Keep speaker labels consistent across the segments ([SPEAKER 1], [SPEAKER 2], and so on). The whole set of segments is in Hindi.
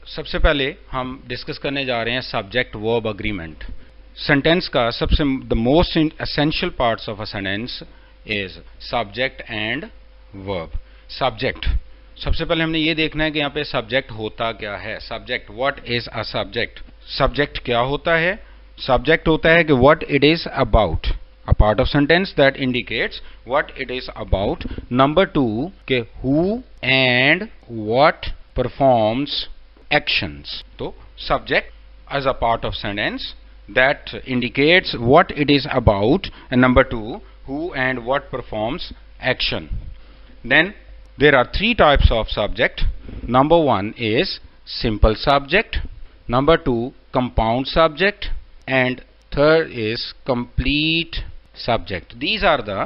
[SPEAKER 1] सबसे पहले हम डिस्कस करने जा रहे हैं सब्जेक्ट वर्ब अग्रीमेंट। सेंटेंस का सबसे the most essential parts of a sentence is subject and verb. Subject, सबसे पहले हमने ये देखना है कि यहाँ पे सब्जेक्ट होता क्या है। Subject, what is a subject. Subject क्या होता है? सब्जेक्ट होता है कि what it is about, a part of sentence that indicates what it is about. Number 2 के who and what performs actions. तो subject as a part of sentence that indicates what it is about, and number 2 who and what performs action. Then there are three types of subject. Number 1 is simple subject, number 2 compound subject, and third is complete subject. These are the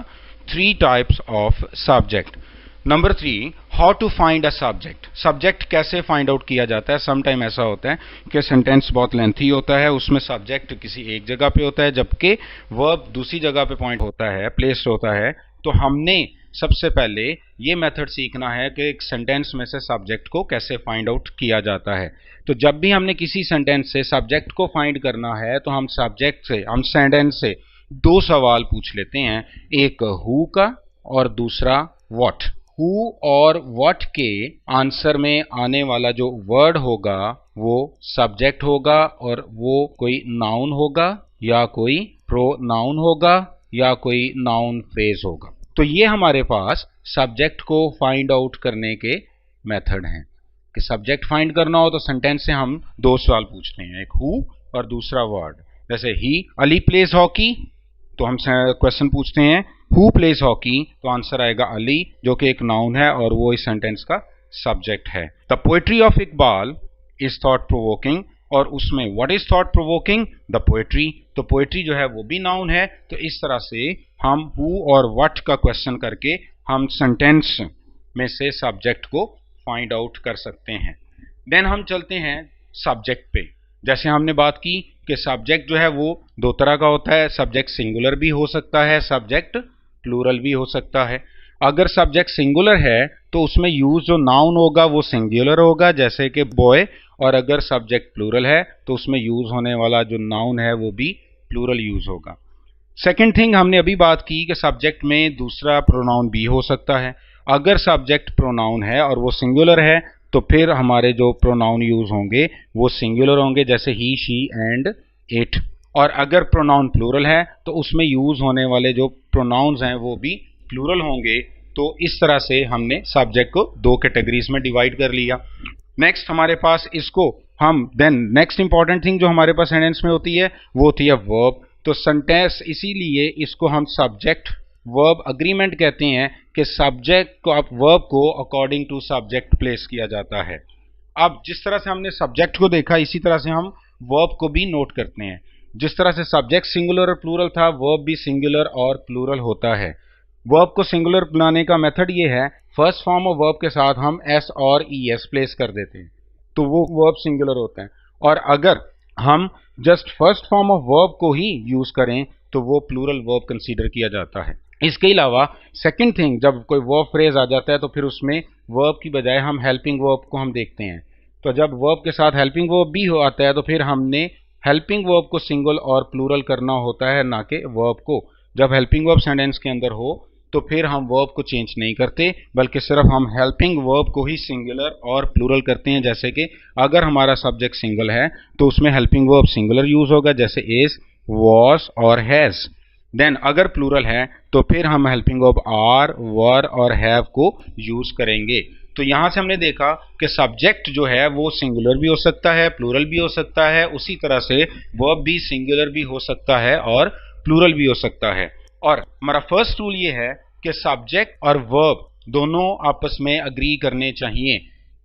[SPEAKER 1] three types of subject. Number 3, how to find a subject. Subject कैसे find out किया जाता है? Sometime ऐसा होता है कि sentence बहुत lengthy होता है, उसमें subject किसी एक जगह पे होता है जबकि verb दूसरी जगह पे point होता है, placed होता है। तो हमने सबसे पहले ये मेथड सीखना है कि एक सेंटेंस में से सब्जेक्ट को कैसे फाइंड आउट किया जाता है। तो जब भी हमने किसी सेंटेंस से सब्जेक्ट को फाइंड करना है तो हम सब्जेक्ट से, हम सेंटेंस से दो सवाल पूछ लेते हैं, एक हु का और दूसरा व्हाट। हु और व्हाट के आंसर में आने वाला जो वर्ड होगा वो सब्जेक्ट होगा और वो कोई नाउन होगा या कोई प्रोनाउन होगा या कोई नाउन फ्रेज होगा। तो ये हमारे पास सब्जेक्ट को फाइंड आउट करने के मेथड हैं कि सब्जेक्ट फाइंड करना हो तो सेंटेंस से हम दो सवाल पूछते हैं, एक हु और दूसरा वर्ड। जैसे ही अली प्लेज हॉकी, तो हम क्वेश्चन पूछते हैं हु प्लेज हॉकी, तो आंसर आएगा अली जो कि एक नाउन है और वो इस सेंटेंस का सब्जेक्ट है। The poetry of Iqbal is thought provoking, और उसमें what is thought provoking? The poetry. तो पोएट्री जो है वो भी नाउन है। तो इस तरह से हम हु और व्हाट का क्वेश्चन करके हम सेंटेंस में से सब्जेक्ट को फाइंड आउट कर सकते हैं। देन हम चलते हैं सब्जेक्ट पे। जैसे हमने बात की कि सब्जेक्ट जो है वो दो तरह का होता है, सब्जेक्ट सिंगुलर भी हो सकता है, सब्जेक्ट प्लूरल भी हो सकता है। अगर सब्जेक्ट सिंगुलर है तो उसमें यूज जो नाउन होगा वो सिंगुलर होगा, जैसे कि बॉय, और अगर सब्जेक्ट प्लूरल है तो उसमें यूज होने वाला जो नाउन है वो भी प्लूरल यूज होगा। सेकेंड थिंग हमने अभी बात की कि सब्जेक्ट में दूसरा प्रोनाउन भी हो सकता है। अगर सब्जेक्ट प्रोनाउन है और वो सिंगुलर है तो फिर हमारे जो प्रोनाउन यूज होंगे वो सिंगुलर होंगे, जैसे ही, शी एंड इट। और अगर प्रोनाउन प्लूरल है तो उसमें यूज होने वाले जो प्रोनाउंस हैं वो भी प्लूरल होंगे। तो इस तरह से हमने सब्जेक्ट को दो कैटेगरीज में डिवाइड कर लिया। नेक्स्ट हमारे पास इसको हम देन नेक्स्ट इंपॉर्टेंट थिंग जो हमारे पास सेंटेंस में होती है वो होती है वर्ब। तो सेंटेंस, इसीलिए इसको हम सब्जेक्ट वर्ब अग्रीमेंट कहते हैं कि सब्जेक्ट को, अब वर्ब को अकॉर्डिंग टू सब्जेक्ट प्लेस किया जाता है। अब जिस तरह से हमने सब्जेक्ट को देखा इसी तरह से हम वर्ब को भी नोट करते हैं। जिस तरह से सब्जेक्ट सिंगुलर और प्लूरल था, वर्ब भी सिंगुलर और प्लूरल होता है। वर्ब को सिंगुलर बनाने का मेथड ये है, फर्स्ट फॉर्म ऑफ वर्ब के साथ हम एस और ई एस प्लेस कर देते हैं तो वो वर्ब सिंगुलर होता है। और अगर हम just first form of verb को ही यूज करें तो वो प्लूरल वर्ब कंसीडर किया जाता है। इसके अलावा सेकंड थिंग, जब कोई वर्ब फ्रेज आ जाता है तो फिर उसमें वर्ब की बजाय हम हेल्पिंग वर्ब को हम देखते हैं। तो जब वर्ब के साथ हेल्पिंग वर्ब भी हो आता है तो फिर हमने हेल्पिंग वर्ब को सिंगल और प्लूरल करना होता है, ना कि वर्ब को। जब हेल्पिंग वर्ब सेंटेंस के अंदर हो तो फिर हम वर्ब को चेंज नहीं करते बल्कि सिर्फ हम हेल्पिंग वर्ब को ही सिंगुलर और प्लूरल करते हैं। जैसे कि अगर हमारा सब्जेक्ट सिंगल है तो उसमें हेल्पिंग वर्ब सिंगुलर यूज होगा, जैसे इज, वॉज और हैज। देन अगर प्लूरल है तो फिर हम हेल्पिंग वर्ब आर, वर और हैव को यूज करेंगे। तो यहां से हमने देखा कि सब्जेक्ट जो है वो सिंगुलर भी हो सकता है, प्लूरल भी हो सकता है, उसी तरह से वर्ब भी सिंगुलर भी हो सकता है और प्लूरल भी हो सकता है। और हमारा फर्स्ट रूल ये है कि सब्जेक्ट और वर्ब दोनों आपस में अग्री करने चाहिए।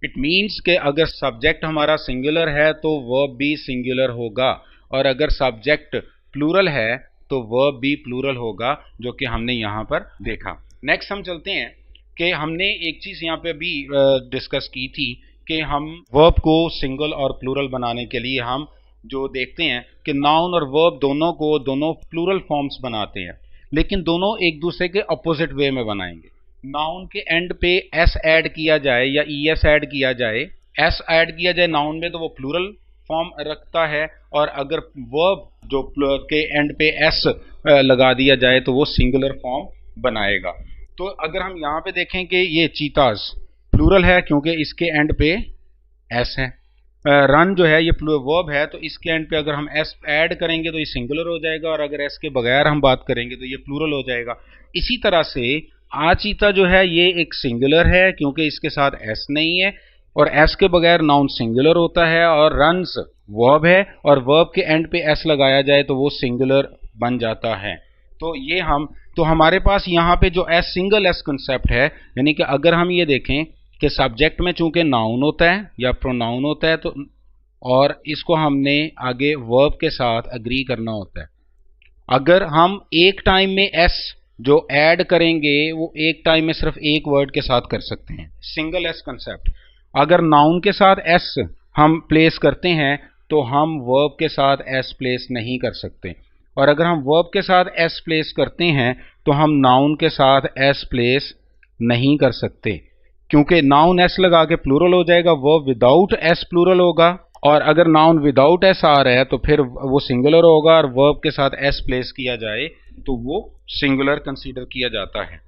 [SPEAKER 1] इट मीन्स कि अगर सब्जेक्ट हमारा सिंगुलर है तो वर्ब भी सिंगुलर होगा, और अगर सब्जेक्ट प्लूरल है तो वर्ब भी प्लूरल होगा, जो कि हमने यहाँ पर देखा। नेक्स्ट हम चलते हैं कि हमने एक चीज यहाँ पे भी डिस्कस की थी कि हम वर्ब को सिंगल और प्लूरल बनाने के लिए हम जो देखते हैं कि नाउन और वर्ब दोनों प्लूरल फॉर्म्स बनाते हैं, लेकिन दोनों एक दूसरे के अपोजिट वे में बनाएंगे। नाउन के एंड पे एस ऐड किया जाए या ई एस ऐड किया जाए एस ऐड किया जाए नाउन में तो वो प्लूरल फॉर्म रखता है, और अगर वर्ब जो के एंड पे एस लगा दिया जाए तो वो सिंगुलर फॉर्म बनाएगा। तो अगर हम यहाँ पे देखें कि ये चीताज प्लूरल है क्योंकि इसके एंड पे एस है, रन जो है ये वर्ब है तो इसके एंड पे अगर हम एस ऐड करेंगे तो ये सिंगुलर हो जाएगा, और अगर एस के बगैर हम बात करेंगे तो ये प्लूरल हो जाएगा। इसी तरह से आचीता जो है ये एक सिंगुलर है क्योंकि इसके साथ एस नहीं है, और एस के बगैर नाउन सिंगुलर होता है, और रन्स वर्ब है और वर्ब के एंड पे एस लगाया जाए तो वो सिंगुलर बन जाता है। तो हमारे पास यहाँ पे जो एस सिंगल एस कंसेप्ट है, यानी कि अगर हम ये देखें कि सब्जेक्ट में चूंकि नाउन होता है या प्रोनाउन होता है तो, और इसको हमने आगे वर्ब के साथ अग्री करना होता है। अगर हम एक टाइम में एस जो ऐड करेंगे वो एक टाइम में सिर्फ एक वर्ड के साथ कर सकते हैं, सिंगल एस कंसेप्ट। अगर नाउन के साथ एस हम प्लेस करते हैं तो हम वर्ब के साथ एस प्लेस नहीं कर सकते, और अगर हम वर्ब के साथ एस प्लेस करते हैं तो हम नाउन के साथ एस प्लेस नहीं कर सकते, क्योंकि नाउन एस लगा के प्लूरल हो जाएगा, वर्ब विदाउट एस प्लूरल होगा, और अगर नाउन विदाउट एस आ रहा है तो फिर वो सिंगुलर होगा, और वर्ब के साथ एस प्लेस किया जाए तो वो सिंगुलर कंसीडर किया जाता है।